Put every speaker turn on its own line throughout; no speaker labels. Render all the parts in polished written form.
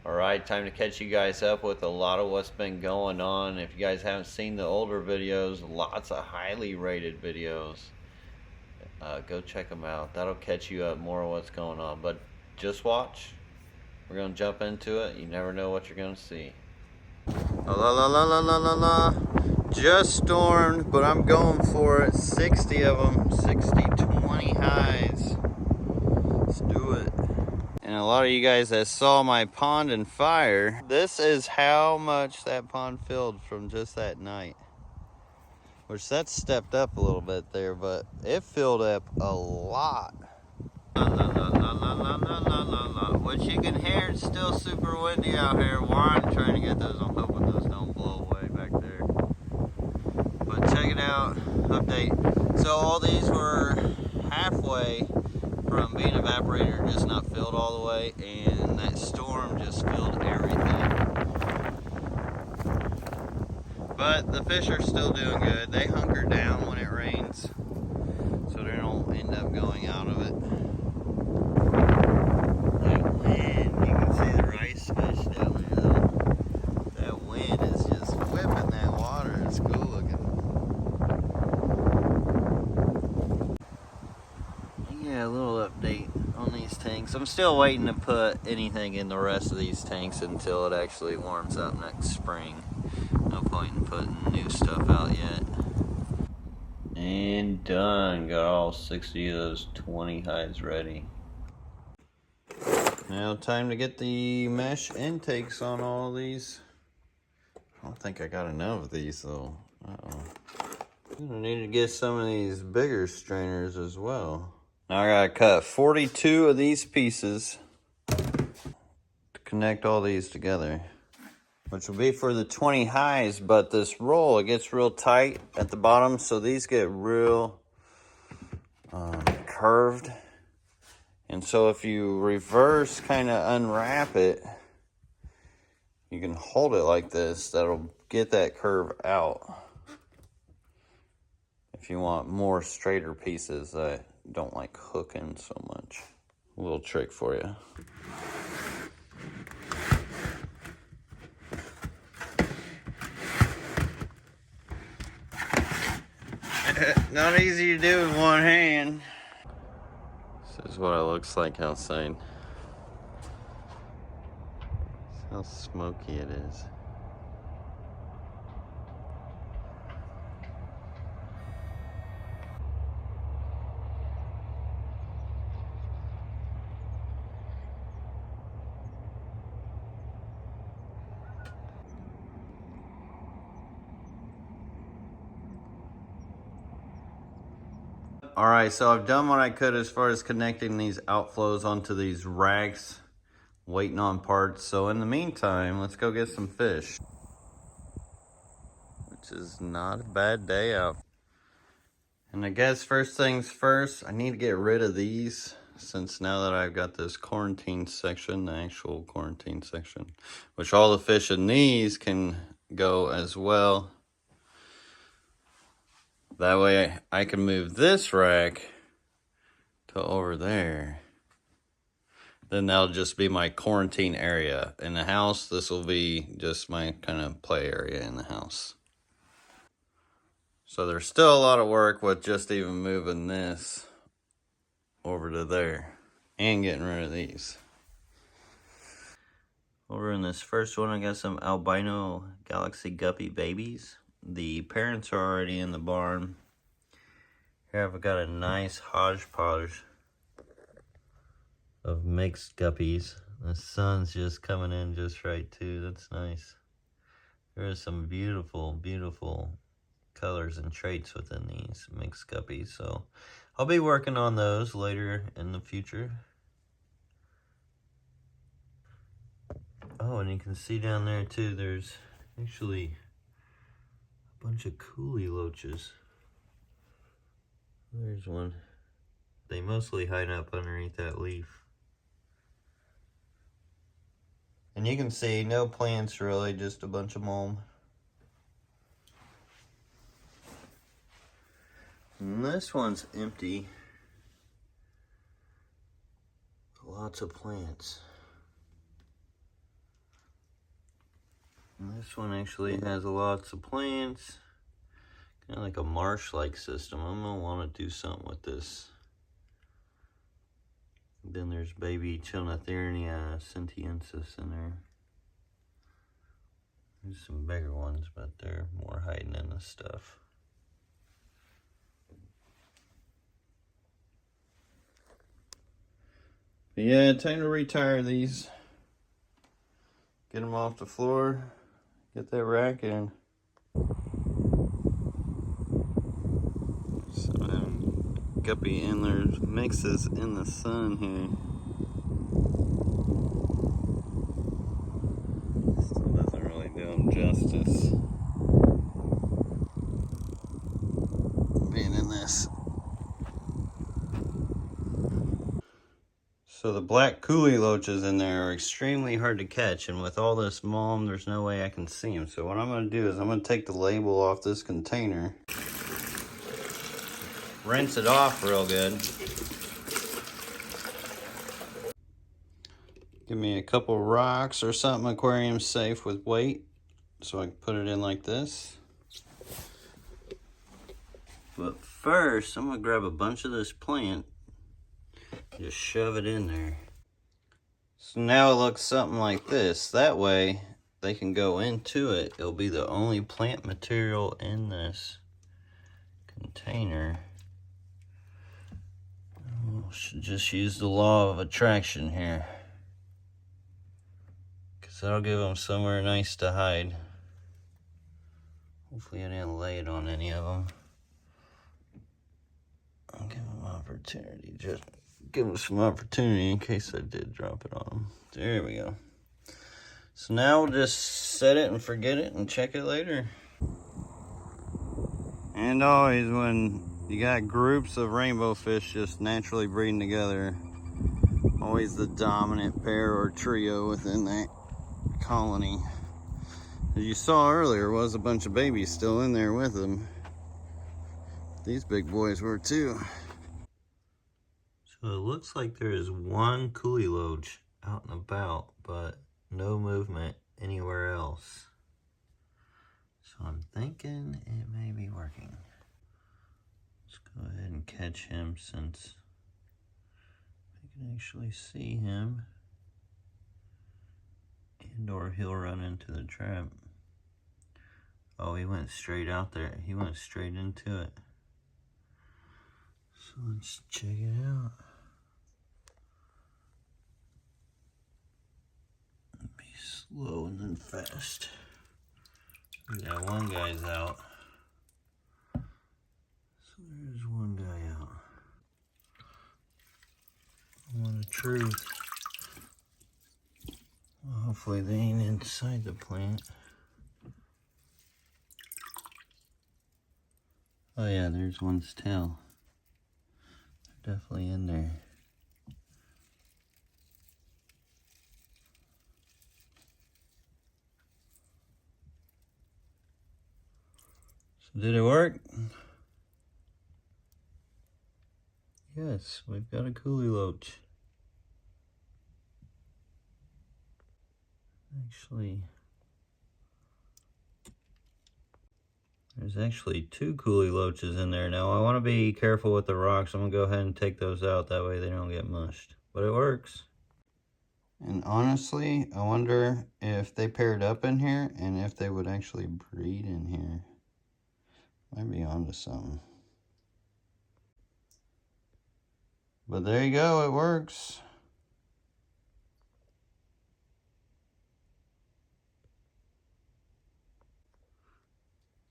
Alright, time to catch you guys up with a lot of what's been going on. If you guys haven't seen the older videos, lots of highly rated videos. Go check them out. That'll catch you up more of what's going on. But just watch. We're going to jump into it. You never know what you're going to see. La la la la la la la. Just stormed, but I'm going for it. 60 of them. 60, 20 highs. Let's do it. And a lot of you guys that saw my pond and fire, this is how much that pond filled from just that night. Which that stepped up a little bit there, but it filled up a lot. La, la, la, la, la, la, la, la, la. Which you can hear, it's still super windy out here. While I'm trying to get those, I'm hoping those don't blow away back there. But check it out, update. So all these were halfway from being evaporated or just not filled all the way, and that storm just filled everything. But the fish are still doing good. They hunker down when it rains, so they don't end up going out of it. That wind, you can see the rice fish down there though. That wind is just whipping that water. It's cool looking. Yeah, a little update on these tanks. I'm still waiting to put anything in the rest of these tanks until it actually warms up next spring. No point in putting new stuff out yet. And done. Got all 60 of those 20 hides ready. Now time to get the mesh intakes on all of these. I don't think I got enough of these though. Uh-oh. I'm gonna need to get some of these bigger strainers as well. Now I gotta cut 42 of these pieces to connect all these together, which will be for the 20 highs, but this roll, it gets real tight at the bottom, so these get real curved. And so if you reverse, kind of unwrap it, you can hold it like this. That'll get that curve out. If you want more straighter pieces that don't like hooking so much. A little trick for you. Not easy to do with one hand. This is what it looks like outside. See how smoky it is. Alright, so I've done what I could as far as connecting these outflows onto these racks, waiting on parts. So in the meantime, let's go get some fish. Which is not a bad day out. And I guess first things first, I need to get rid of these, since now that I've got this quarantine section, the actual quarantine section, which all the fish in these can go as well. That way I can move this rack to over there. Then that'll just be my quarantine area. In the house, this will be just my kind of play area in the house. So there's still a lot of work with just even moving this over to there and getting rid of these. Over in this first one, I got some albino galaxy guppy babies. The parents are already in the barn. Here I've got a nice hodgepodge of mixed guppies. The sun's just coming in just right too. That's nice. There are some beautiful, beautiful colors and traits within these mixed guppies. So I'll be working on those later in the future. Oh, and you can see down there too, there's actually a bunch of coolie loaches. There's one. They mostly hide up underneath that leaf. And you can see no plants really, just a bunch of mulm. And this one's empty. Lots of plants. And this one actually has lots of plants. Kind of like a marsh-like system. I'm gonna want to do something with this. Then there's baby Chilnothernia sentiensis in there. There's some bigger ones, but they're more hiding in this stuff. But yeah, time to retire these. Get them off the floor. Get that rack in. Some guppy antlers mixes in the sun here. Still doesn't really do them justice. Being in this. So the black coolie loaches in there are extremely hard to catch, and with all this mulm, there's no way I can see them. So what I'm going to do is I'm going to take the label off this container, rinse it off real good. Give me a couple rocks or something aquarium safe with weight, so I can put it in like this. But first, I'm going to grab a bunch of this plant. Just shove it in there. So now it looks something like this. That way they can go into it. It'll be the only plant material in this container. We should just use the law of attraction here, because that'll give them somewhere nice to hide. Hopefully I didn't lay it on any of them. I'll give them opportunity. Just give them some opportunity in case I did drop it on them. There we go. So now we'll just set it and forget it and check it later. And always when you got groups of rainbow fish just naturally breeding together, always the dominant pair or trio within that colony. As you saw earlier, was a bunch of babies still in there with them. These big boys were too. So it looks like there is one coolie loach out and about, but no movement anywhere else. So I'm thinking it may be working. Let's go ahead and catch him since I can actually see him, and or he'll run into the trap. Oh, he went straight out there. He went straight into it. So let's check it out. Be slow and then fast. Yeah, one guy's out. So there's one guy out. What a truth. Well, hopefully they ain't inside the plant. Oh yeah, there's one's tail. They're definitely in there. So did it work? Yes, we've got a coolie loach. Actually, there's actually two coolie loaches in there. Now I want to be careful with the rocks. I'm going to go ahead and take those out. That way they don't get mushed. But it works. And honestly, I wonder if they paired up in here and if they would actually breed in here. Might be onto something. But there you go, it works.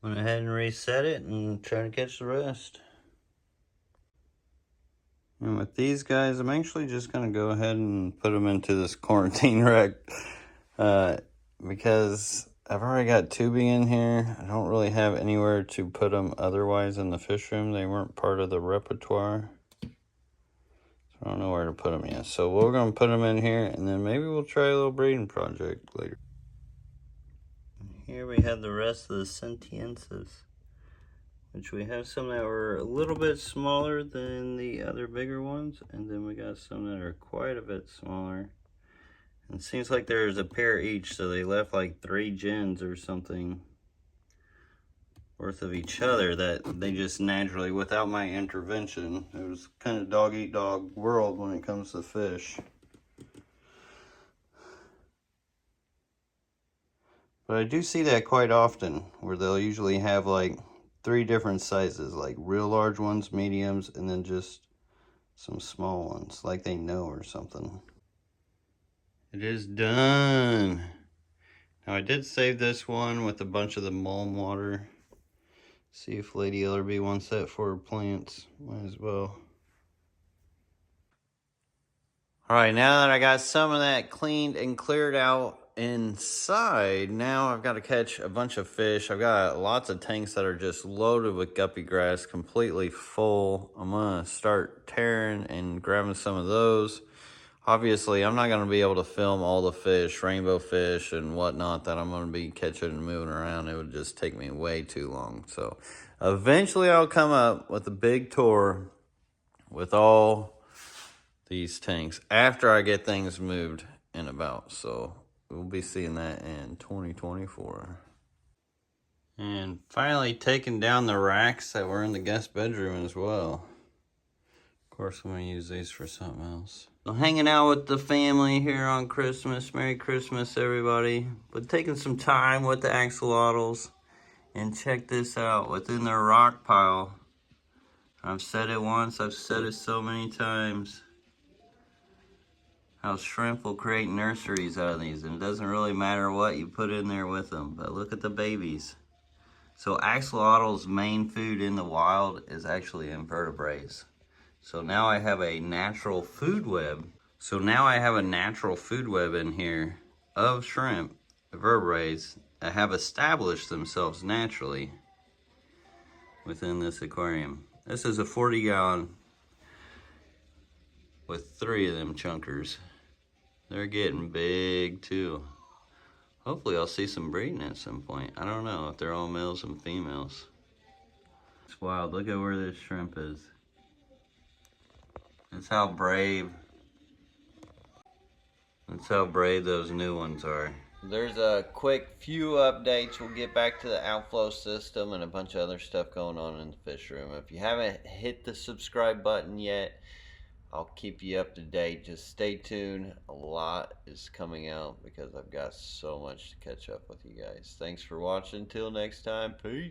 Went ahead and reset it and try to catch the rest. And with these guys, I'm actually just going to go ahead and put them into this quarantine rack. Because I've already got tubing in here. I don't really have anywhere to put them otherwise in the fish room. They weren't part of the repertoire. So I don't know where to put them yet. So we're going to put them in here, and then maybe we'll try a little breeding project later. Here we have the rest of the sentiensis, which we have some that were a little bit smaller than the other bigger ones, and then we got some that are quite a bit smaller. It seems like there's a pair each, so they left like 3 gens or something worth of each other that they just naturally, without my intervention, it was kind of dog eat dog world when it comes to fish. But I do see that quite often, where they'll usually have like 3 different sizes, like real large ones, mediums, and then just some small ones, like they know or something. It is done. Now I did save this one with a bunch of the mulm water. See if Lady Ellerby wants that for her plants. Might as well. Alright, now that I got some of that cleaned and cleared out inside, now I've got to catch a bunch of fish. I've got lots of tanks that are just loaded with guppy grass, completely full. I'm going to start tearing and grabbing some of those. Obviously, I'm not going to be able to film all the fish, rainbow fish and whatnot that I'm going to be catching and moving around. It would just take me way too long. So eventually I'll come up with a big tour with all these tanks after I get things moved and about. So we'll be seeing that in 2024. And finally taking down the racks that were in the guest bedroom as well. Of course, I'm going to use these for something else. So hanging out with the family here on Christmas. Merry Christmas, everybody. But taking some time with the axolotls. And check this out. Within their rock pile, I've said it once, I've said it so many times, how shrimp will create nurseries out of these. And it doesn't really matter what you put in there with them. But look at the babies. So axolotls' main food in the wild is actually invertebrates. So now I have a natural food web. In here of shrimp, vertebrates, that have established themselves naturally within this aquarium. This is a 40-gallon with 3 of them chunkers. They're getting big too. Hopefully I'll see some breeding at some point. I don't know if they're all males and females. It's wild. Look at where this shrimp is. That's how brave those new ones are. There's a quick few updates. We'll get back to the outflow system and a bunch of other stuff going on in the fish room. If you haven't hit the subscribe button yet, I'll keep you up to date. Just stay tuned. A lot is coming out because I've got so much to catch up with you guys. Thanks for watching. Till next time. Peace.